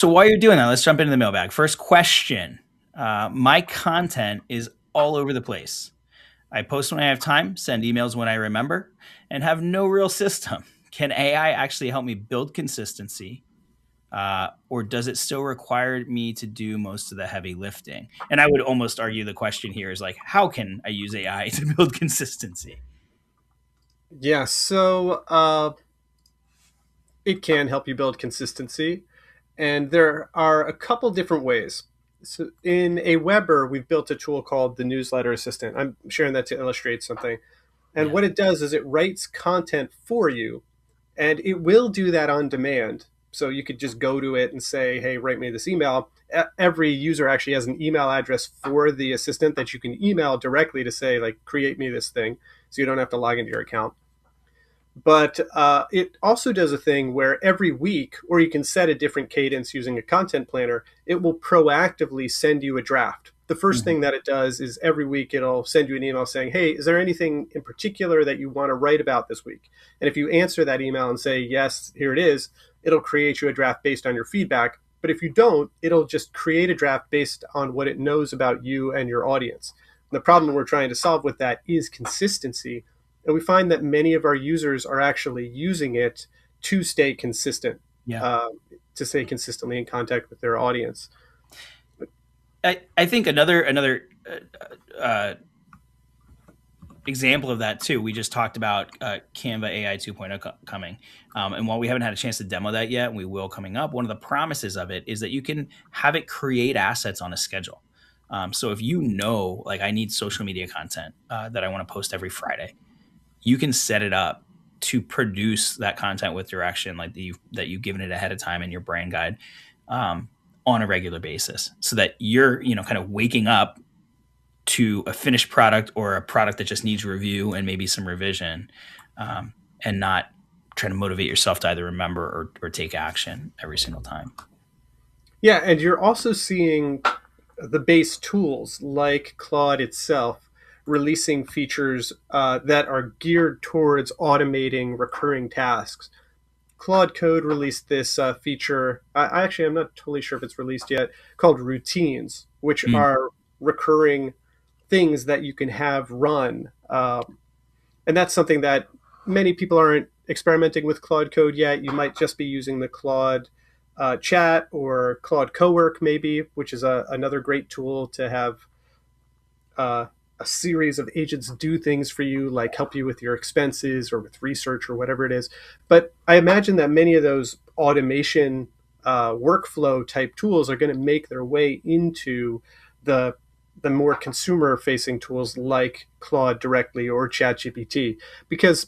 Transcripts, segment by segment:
So while you're doing that, let's jump into the mailbag. First question. My content is all over the place. I post when I have time, send emails when I remember, and have no real system. Can AI actually help me build consistency? Or does it still require me to do most of the heavy lifting? And I would almost argue the question here is like, how can I use AI to build consistency? Yeah, so it can help you build consistency, and there are a couple different ways. So in AWeber, we've built a tool called the Newsletter Assistant. I'm sharing that to illustrate something. And Yeah. what it does is it writes content for you, and it will do that on demand. So you could just go to it and say, hey, write me this email. Every user actually has an email address for the assistant that you can email directly to say, like, create me this thing. So you don't have to log into your account. But it also does a thing where every week, or you can set a different cadence using a content planner, it will proactively send you a draft. The first Mhm. thing that it does is every week it'll send you an email saying, hey, is there anything in particular that you want to write about this week? And if you answer that email and say, yes, here it is, it'll create you a draft based on your feedback. But if you don't, it'll just create a draft based on what it knows about you and your audience. And the problem we're trying to solve with that is consistency, and we find that many of our users are actually using it to stay consistent, Yeah. uh, to stay consistently in contact with their audience. I think another uh, example of that too. We just talked about Canva AI 2.0 coming, and while we haven't had a chance to demo that yet, and we will coming up. One of the promises of it is that you can have it create assets on a schedule. So if you know, like, I need social media content that I want to post every Friday, you can set it up to produce that content with direction, like that you've given it ahead of time in your brand guide, um, on a regular basis, so that you're kind of waking up to a finished product or a product that just needs review and maybe some revision, um, and not trying to motivate yourself to either remember or take action every single time. Yeah, and you're also seeing the base tools like Claude itself releasing features that are geared towards automating recurring tasks. Claude Code released this feature. I actually, I'm not totally sure if it's released yet, called routines, which Mm. are recurring things that you can have run. And that's something that many people aren't experimenting with Claude Code yet. You might just be using the Claude chat or Claude Cowork, maybe, which is another great tool to have uh, a series of agents do things for you, like help you with your expenses or with research or whatever it is. But I imagine that many of those automation workflow type tools are going to make their way into the more consumer facing tools like Claude directly or ChatGPT, because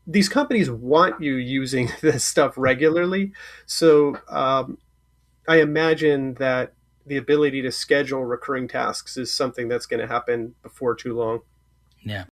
these companies want you using this stuff regularly. So I imagine that the ability to schedule recurring tasks is something that's going to happen before too long. Yeah.